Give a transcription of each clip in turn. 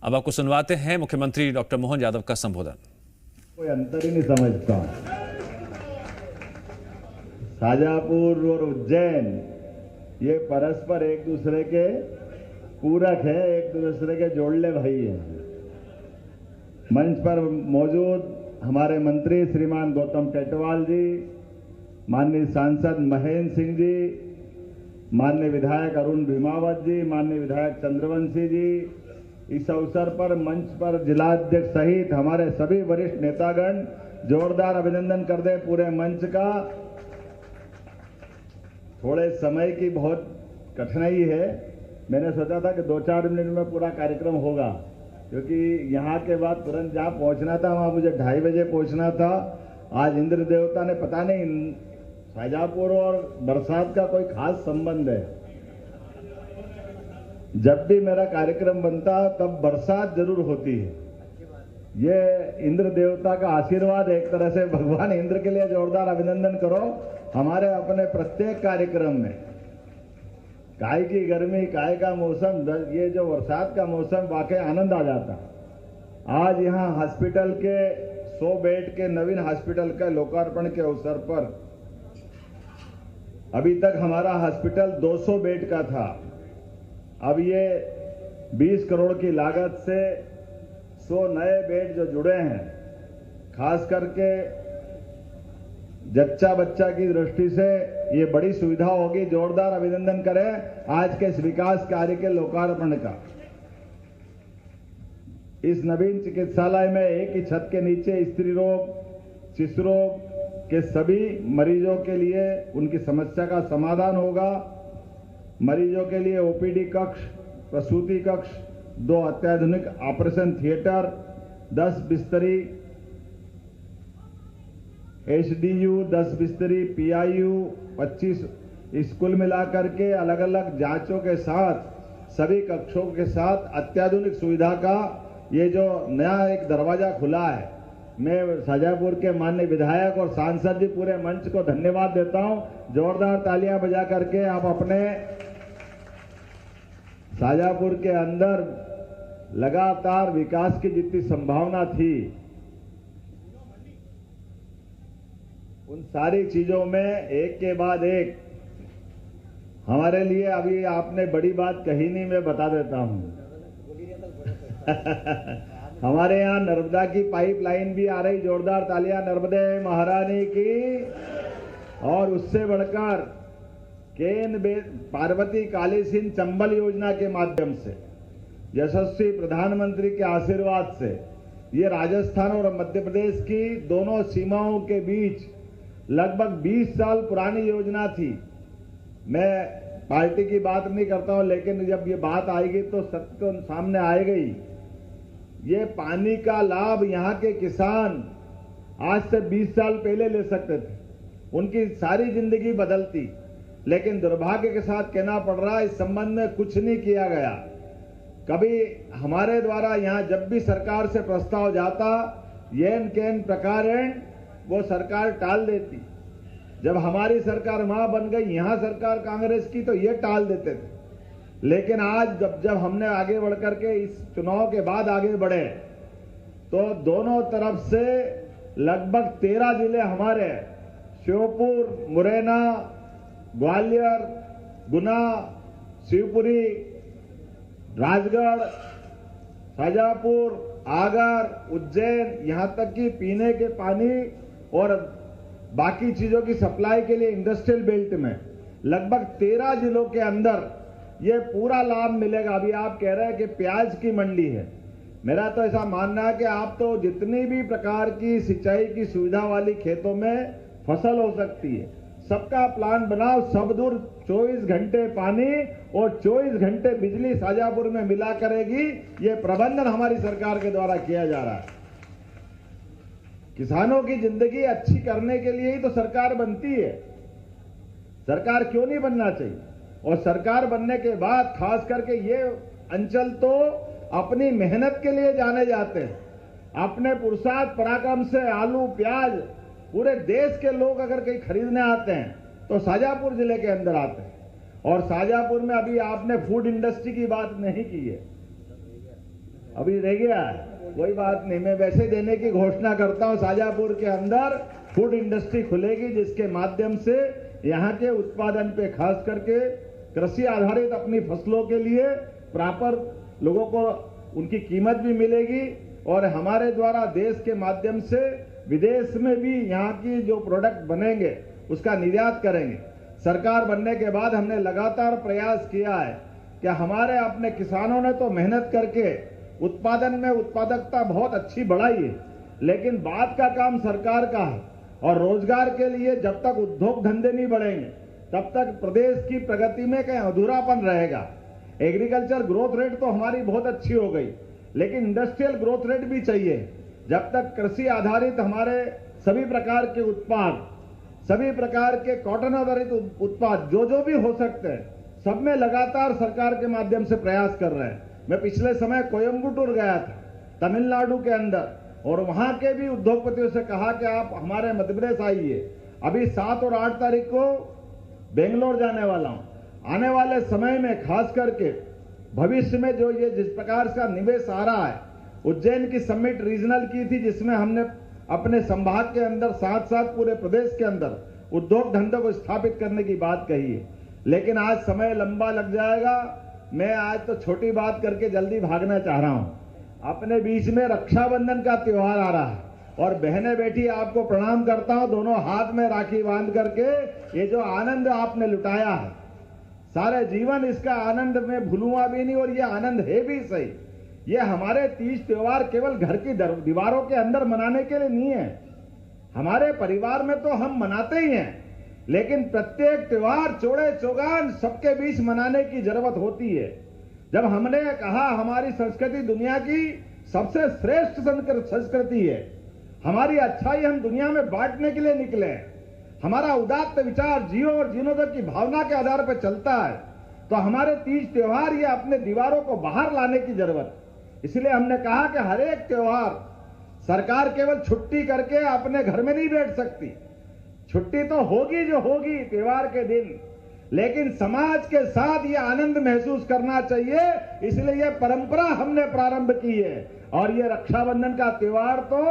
अब आपको सुनवाते हैं मुख्यमंत्री डॉक्टर मोहन यादव का संबोधन। कोई अंतर ही नहीं समझता। शाजापुर और उज्जैन ये परस्पर एक दूसरे के पूरक है, एक दूसरे के जोड़ले भाई हैं। मंच पर मौजूद हमारे मंत्री श्रीमान गौतम टेटवाल जी, माननीय सांसद महेंद्र सिंह जी, माननीय विधायक अरुण भीमावत जी, माननीय विधायक चंद्रवंशी जी, इस अवसर पर मंच पर जिलाध्यक्ष सहित हमारे सभी वरिष्ठ नेतागण जोरदार अभिनंदन कर दें पूरे मंच का। थोड़े समय की बहुत कठिनाई है, मैंने सोचा था कि 2-4 मिनट में पूरा कार्यक्रम होगा, क्योंकि यहाँ के बाद तुरंत जहाँ पहुँचना था वहाँ मुझे 2:30 बजे पहुँचना था। आज इंद्र देवता ने पता नहीं शाजापुर और बरसात का कोई खास संबंध है। जब भी मेरा कार्यक्रम बनता तब बरसात जरूर होती है। ये इंद्र देवता का आशीर्वाद, एक तरह से भगवान इंद्र के लिए जोरदार अभिनंदन करो। हमारे अपने प्रत्येक कार्यक्रम में काय की गर्मी, काय का मौसम, ये जो बरसात का मौसम, वाकई आनंद आ जाता। आज यहाँ हॉस्पिटल के 100 बेड के नवीन हॉस्पिटल के लोकार्पण के अवसर पर अभी तक हमारा हॉस्पिटल 200 बेड का था। अब ये 20 करोड़ की लागत से 100 नए बेड जो जुड़े हैं, खास करके जच्चा बच्चा की दृष्टि से ये बड़ी सुविधा होगी। जोरदार अभिनंदन करें आज के इस विकास कार्य के लोकार्पण का। इस नवीन चिकित्सालय में एक ही छत के नीचे स्त्री रोग, शिशु रोग के सभी मरीजों के लिए उनकी समस्या का समाधान होगा। मरीजों के लिए ओपीडी कक्ष, प्रसूति कक्ष, 2 अत्याधुनिक ऑपरेशन थिएटर, 10 बिस्तरी एचडीयू, 10 बिस्तरी पीआईयू, 25 स्कूल मिलाकर के अलग अलग जांचों के साथ सभी कक्षों के साथ अत्याधुनिक सुविधा का ये जो नया एक दरवाजा खुला है, मैं शाजापुर के माननीय विधायक और सांसद जी पूरे मंच को धन्यवाद देता हूं। जोरदार तालियां बजा करके आप अपने शाजापुर के अंदर लगातार विकास की जितनी संभावना थी, उन सारी चीजों में एक के बाद एक हमारे लिए, अभी आपने बड़ी बात कही नहीं, मैं बता देता हूं। हमारे यहाँ नर्मदा की पाइपलाइन भी आ रही। जोरदार तालियां नर्मदे महारानी की। और उससे बढ़कर पार्वती काली सिंध चंबल योजना के माध्यम से यशस्वी प्रधानमंत्री के आशीर्वाद से ये राजस्थान और मध्य प्रदेश की दोनों सीमाओं के बीच लगभग 20 साल पुरानी योजना थी। मैं पार्टी की बात नहीं करता हूं, लेकिन जब ये बात आएगी तो सत्य सामने आएगा ही। ये पानी का लाभ यहाँ के किसान आज से 20 साल पहले ले सकते थे, उनकी सारी जिंदगी बदलती, लेकिन दुर्भाग्य के साथ कहना पड़ रहा है इस संबंध में कुछ नहीं किया गया। कभी हमारे द्वारा यहाँ जब भी सरकार से प्रस्ताव जाता, येन केन प्रकारेण वो सरकार टाल देती। जब हमारी सरकार वहां बन गई, यहाँ सरकार कांग्रेस की, तो ये टाल देते थे। लेकिन आज जब हमने आगे बढ़कर के इस चुनाव के बाद आगे बढ़े, तो दोनों तरफ से लगभग 13 जिले हमारे, श्योपुर, मुरैना, ग्वालियर, गुना, शिवपुरी, राजगढ़, शाजापुर, आगर, उज्जैन, यहां तक कि पीने के पानी और बाकी चीजों की सप्लाई के लिए इंडस्ट्रियल बेल्ट में लगभग 13 जिलों के अंदर ये पूरा लाभ मिलेगा। अभी आप कह रहे हैं कि प्याज की मंडी है, मेरा तो ऐसा मानना है कि आप तो जितनी भी प्रकार की सिंचाई की सुविधा वाली खेतों में फसल हो सकती है, सबका प्लान बनाओ, सब दूर 24 घंटे पानी और 24 घंटे बिजली शाजापुर में मिला करेगी। ये प्रबंधन हमारी सरकार के द्वारा किया जा रहा है। किसानों की जिंदगी अच्छी करने के लिए ही तो सरकार बनती है। सरकार क्यों नहीं बनना चाहिए? और सरकार बनने के बाद खास करके ये अंचल तो अपनी मेहनत के लिए जाने जाते हैं, अपने पुरुषार्थ पराक्रम से आलू प्याज पूरे देश के लोग अगर कहीं खरीदने आते हैं तो शाजापुर जिले के अंदर आते हैं। और शाजापुर में अभी आपने फूड इंडस्ट्री की बात नहीं की है। अभी रह गया है, कोई बात नहीं, मैं वैसे देने की घोषणा करता हूं। शाजापुर के अंदर फूड इंडस्ट्री खुलेगी, जिसके माध्यम से यहाँ के उत्पादन पे खास करके कृषि आधारित अपनी फसलों के लिए प्रॉपर लोगों को उनकी कीमत भी मिलेगी और हमारे द्वारा देश के माध्यम से विदेश में भी यहाँ की जो प्रोडक्ट बनेंगे उसका निर्यात करेंगे। सरकार बनने के बाद हमने लगातार प्रयास किया है कि हमारे अपने किसानों ने तो मेहनत करके उत्पादन में उत्पादकता बहुत अच्छी बढ़ाई है, लेकिन बाद का काम सरकार का है और रोजगार के लिए जब तक उद्योग धंधे नहीं बढ़ेंगे तब तक प्रदेश की प्रगति में कहीं अधूरापन रहेगा। एग्रीकल्चर ग्रोथ रेट तो हमारी बहुत अच्छी हो गई, लेकिन इंडस्ट्रियल ग्रोथ रेट भी चाहिए। जब तक कृषि आधारित हमारे सभी प्रकार के उत्पाद, सभी प्रकार के कॉटन आधारित उत्पाद जो भी हो सकते हैं, सब में लगातार सरकार के माध्यम से प्रयास कर रहे हैं। मैं पिछले समय कोयम्बटूर गया था तमिलनाडु के अंदर, और वहां के भी उद्योगपतियों से कहा कि आप हमारे मध्य प्रदेश आइए। अभी 7 और 8 तारीख को बेंगलोर जाने वाला हूं। आने वाले समय में खास करके भविष्य में जो ये जिस प्रकार का निवेश आ रहा है, उज्जैन की समिट रीजनल की थी, जिसमें हमने अपने संभाग के अंदर साथ साथ पूरे प्रदेश के अंदर उद्योग धंधों को स्थापित करने की बात कही है, लेकिन आज समय लंबा लग जाएगा। मैं आज तो छोटी बात करके जल्दी भागना चाह रहा हूं। अपने बीच में रक्षाबंधन का त्योहार आ रहा है और बहनें बेटी आपको प्रणाम करता हूं, दोनों हाथ में राखी बांध करके ये जो आनंद आपने लुटाया है, सारे जीवन इसका आनंद में भूलूंगा भी नहीं, और ये आनंद है भी सही। ये हमारे तीज त्योहार केवल घर की दीवारों के अंदर मनाने के लिए नहीं है, हमारे परिवार में तो हम मनाते ही हैं, लेकिन प्रत्येक त्योहार चौड़े चौगान सबके बीच मनाने की जरूरत होती है। जब हमने कहा हमारी संस्कृति दुनिया की सबसे श्रेष्ठ संस्कृति है, हमारी अच्छाई हम दुनिया में बांटने के लिए निकले हैं, हमारा उदात्त विचार जियो और जीर्णोद्धार की भावना के आधार पर चलता है, तो हमारे तीज त्योहार ये अपने दीवारों को बाहर लाने की जरूरत। इसलिए हमने कहा कि हर एक त्योहार सरकार केवल छुट्टी करके अपने घर में नहीं बैठ सकती, छुट्टी तो होगी जो होगी त्योहार के दिन, लेकिन समाज के साथ ये आनंद महसूस करना चाहिए। इसलिए ये परंपरा हमने प्रारंभ की है। और ये रक्षाबंधन का त्योहार तो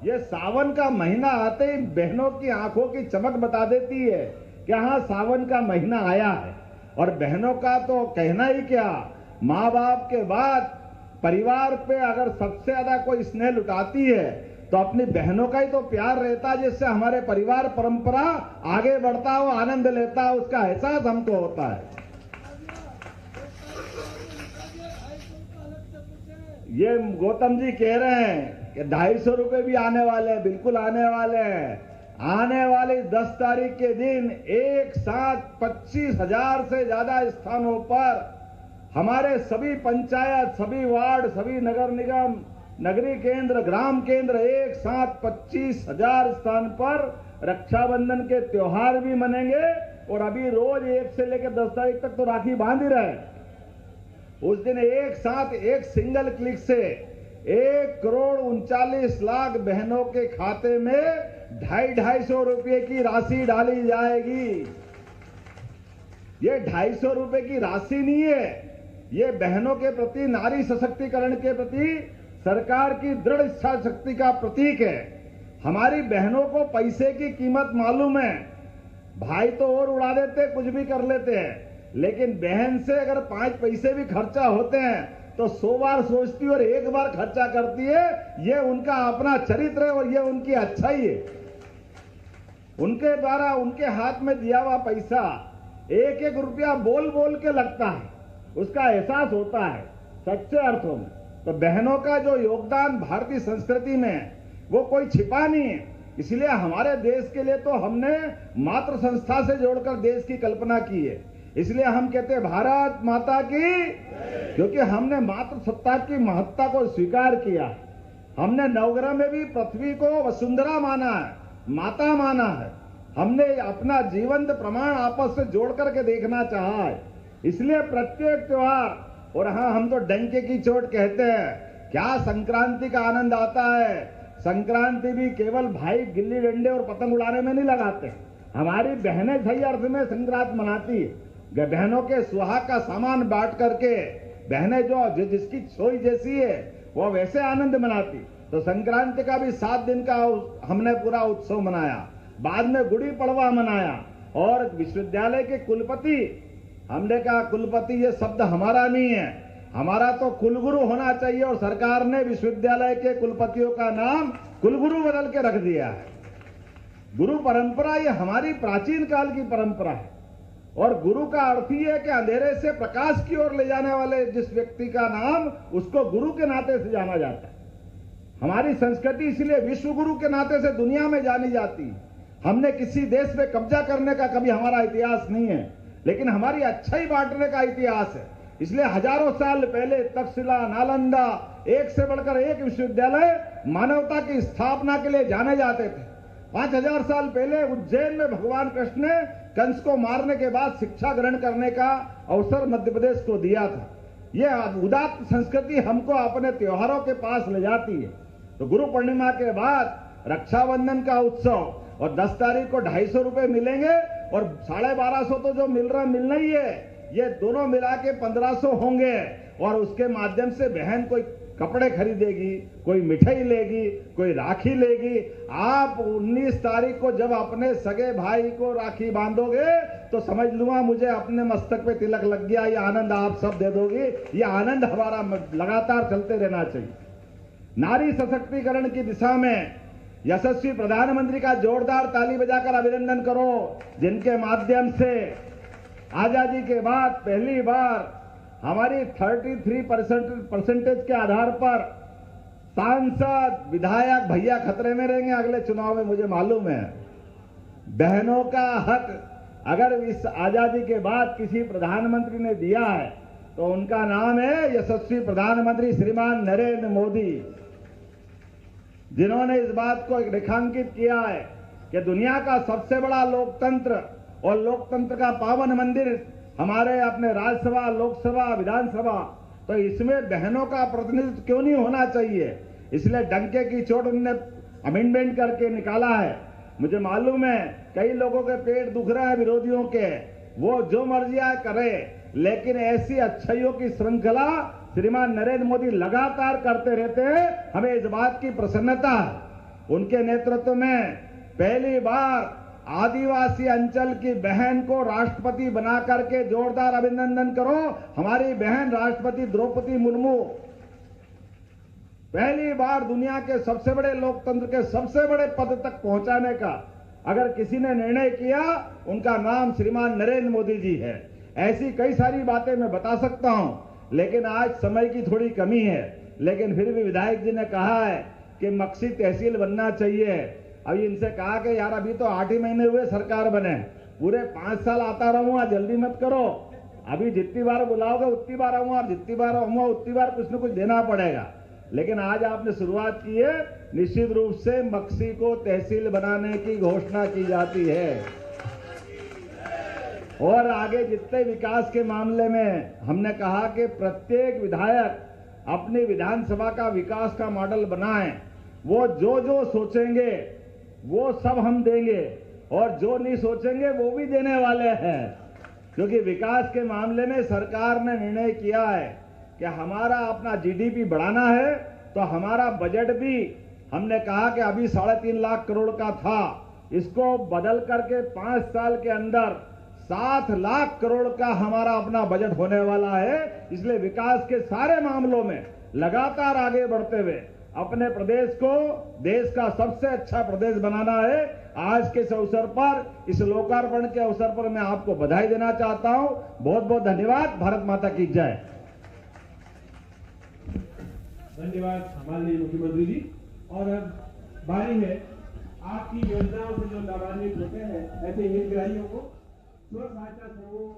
ये सावन का महीना आते ही बहनों की आंखों की चमक बता देती है कि हाँ सावन का महीना आया है। और बहनों का तो कहना ही क्या, माँ बाप के बाद परिवार पे अगर सबसे ज्यादा कोई स्नेह लुटाती है तो अपनी बहनों का ही तो प्यार रहता है, जिससे हमारे परिवार परंपरा आगे बढ़ता हो, आनंद लेता है, उसका एहसास हमको होता है। ये गौतम जी कह रहे हैं कि 250 रुपए भी आने वाले हैं, बिल्कुल आने वाले हैं। आने वाली 10 तारीख के दिन एक साथ 25,000 से ज्यादा स्थानों पर हमारे सभी पंचायत, सभी वार्ड, सभी नगर निगम, नगरीय केंद्र, ग्राम केंद्र एक साथ 25,000 स्थान पर रक्षाबंधन के त्योहार भी मनेंगे। और अभी रोज 1 से लेकर 10 तारीख तक तो राखी बांध ही रहे। उस दिन एक साथ एक सिंगल क्लिक से 1,39,00,000 बहनों के खाते में 250 रुपए की राशि डाली जाएगी। ये 250 रुपए की राशि नहीं है, ये बहनों के प्रति, नारी सशक्तिकरण के प्रति सरकार की दृढ़ इच्छा शक्ति का प्रतीक है। हमारी बहनों को पैसे की कीमत मालूम है। भाई तो और उड़ा देते, कुछ भी कर लेते हैं, लेकिन बहन से अगर 5 पैसे भी खर्चा होते हैं तो 100 बार सोचती है और 1 बार खर्चा करती है। ये उनका अपना चरित्र है और ये उनकी अच्छाई है। उनके द्वारा उनके हाथ में दिया हुआ पैसा 1-1 रुपया बोल बोल के लगता है, उसका एहसास होता है सच्चे अर्थों में। तो बहनों का जो योगदान भारतीय संस्कृति में वो कोई छिपा नहीं है। इसलिए हमारे देश के लिए तो हमने मातृ संस्था से जोड़कर देश की कल्पना की है। इसलिए हम कहते हैं भारत माता की, क्योंकि हमने मातृ सत्ता की महत्ता को स्वीकार किया। हमने नवग्रह में भी पृथ्वी को वसुंधरा माना है, माता माना है। हमने अपना जीवंत प्रमाण आपस से जोड़ करके देखना चाहा है। इसलिए प्रत्येक त्योहार, और हाँ हम तो डंके की चोट कहते हैं, क्या संक्रांति का आनंद आता है। संक्रांति भी केवल भाई गिल्ली डंडे और पतंग उड़ाने में नहीं लगाते, हमारी बहनें सही अर्थ में संक्रांत मनाती है। बहनों के सुहाग का सामान बांट करके, बहनें जो जिसकी सोई जैसी है वो वैसे आनंद मनाती। तो संक्रांति का भी 7 दिन का हमने पूरा उत्सव मनाया, बाद में गुड़ी पड़वा मनाया। और विश्वविद्यालय के कुलपति, हमने कहा कुलपति ये शब्द हमारा नहीं है, हमारा तो कुलगुरु होना चाहिए। और सरकार ने विश्वविद्यालय के कुलपतियों का नाम कुलगुरु बदल के रख दिया है। गुरु परंपरा ये हमारी प्राचीन काल की परंपरा है। और गुरु का अर्थ ही है कि अंधेरे से प्रकाश की ओर ले जाने वाले जिस व्यक्ति का नाम, उसको गुरु के नाते से जाना जाता है। हमारी संस्कृति इसलिए विश्व गुरु के नाते से दुनिया में जानी जाती है। हमने किसी देश पे कब्जा करने का कभी हमारा इतिहास नहीं है, लेकिन हमारी अच्छाई बांटने का इतिहास है। इसलिए हजारों साल पहले तक्षशिला, नालंदा, एक से बढ़कर एक विश्वविद्यालय मानवता की स्थापना के लिए जाने जाते थे। 5000 साल पहले उज्जैन में भगवान कृष्ण ने कंस को मारने के बाद शिक्षा ग्रहण करने का अवसर मध्य प्रदेश को दिया था। यह उदात्त संस्कृति हमको अपने त्योहारों के पास ले जाती है। तो गुरु पूर्णिमा के बाद रक्षाबंधन का उत्सव, और 10 तारीख को 250 रुपए मिलेंगे, और 1250 तो जो मिलना ही है, ये दोनों मिला के 1500 होंगे। और उसके माध्यम से बहन कोई कपड़े खरीदेगी, कोई मिठाई लेगी, कोई राखी लेगी। आप 19 तारीख को जब अपने सगे भाई को राखी बांधोगे तो समझ लूंगा मुझे अपने मस्तक पे तिलक लग गया। ये आनंद आप सब दे दोगे। ये आनंद हमारा लगातार चलते रहना चाहिए। नारी सशक्तिकरण की दिशा में यशस्वी प्रधानमंत्री का जोरदार ताली बजाकर अभिनंदन करो, जिनके माध्यम से आजादी के बाद पहली बार हमारी 33% के आधार पर सांसद, विधायक भैया खतरे में रहेंगे अगले चुनाव में, मुझे मालूम है। बहनों का हक अगर इस आजादी के बाद किसी प्रधानमंत्री ने दिया है तो उनका नाम है यशस्वी प्रधानमंत्री श्रीमान नरेंद्र मोदी, जिन्होंने इस बात को रेखांकित किया है कि दुनिया का सबसे बड़ा लोकतंत्र और लोकतंत्र का पावन मंदिर हमारे अपने राज्यसभा, लोकसभा, विधानसभा, तो इसमें बहनों का प्रतिनिधित्व क्यों नहीं होना चाहिए। इसलिए डंके की चोट उन्होंने अमेंडमेंट करके निकाला है। मुझे मालूम है कई लोगों के पेट दुख रहे हैं विरोधियों के, वो जो मर्जी करे, लेकिन ऐसी अच्छाइयों की श्रृंखला श्रीमान नरेंद्र मोदी लगातार करते रहते हैं। हमें इस बात की प्रसन्नता है। उनके नेतृत्व में पहली बार आदिवासी अंचल की बहन को राष्ट्रपति बना करके जोरदार अभिनंदन करो। हमारी बहन राष्ट्रपति द्रौपदी मुर्मू पहली बार दुनिया के सबसे बड़े लोकतंत्र के सबसे बड़े पद तक पहुंचाने का अगर किसी ने निर्णय किया, उनका नाम श्रीमान नरेंद्र मोदी जी है। ऐसी कई सारी बातें मैं बता सकता हूं, लेकिन आज समय की थोड़ी कमी है। लेकिन फिर भी विधायक जी ने कहा है कि मक्सी तहसील बनना चाहिए। अभी इनसे कहा कि यार अभी तो 8 ही महीने हुए सरकार बने, पूरे 5 साल आता रहूंगा, जल्दी मत करो। अभी जितनी बार बुलाओगे उतनी बार आऊंगा, जितनी बार आऊंगा उतनी बार कुछ न कुछ देना पड़ेगा। लेकिन आज आपने शुरुआत की है, निश्चित रूप से मक्सी को तहसील बनाने की घोषणा की जाती है। और आगे जितने विकास के मामले में हमने कहा कि प्रत्येक विधायक अपनी विधानसभा का विकास का मॉडल बनाएं। वो जो जो सोचेंगे वो सब हम देंगे, और जो नहीं सोचेंगे वो भी देने वाले हैं। क्योंकि विकास के मामले में सरकार ने निर्णय किया है कि हमारा अपना जीडीपी बढ़ाना है, तो हमारा बजट भी हमने कहा कि अभी 3.5 लाख करोड़ का था, इसको बदल करके 5 साल के अंदर 7 लाख करोड़ का हमारा अपना बजट होने वाला है। इसलिए विकास के सारे मामलों में लगातार आगे बढ़ते हुए अपने प्रदेश को देश का सबसे अच्छा प्रदेश बनाना है। आज के इस अवसर पर, इस लोकार्पण के अवसर पर मैं आपको बधाई देना चाहता हूं। बहुत बहुत धन्यवाद। भारत माता की जय। धन्यवाद माननीय मुख्यमंत्री जी। और अब बारी है आपकी योजनाओं से जो लाभान्वित होते हैं ऐसे हितग्राहियों को स्व सहायता समूह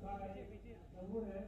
का एक समूह है।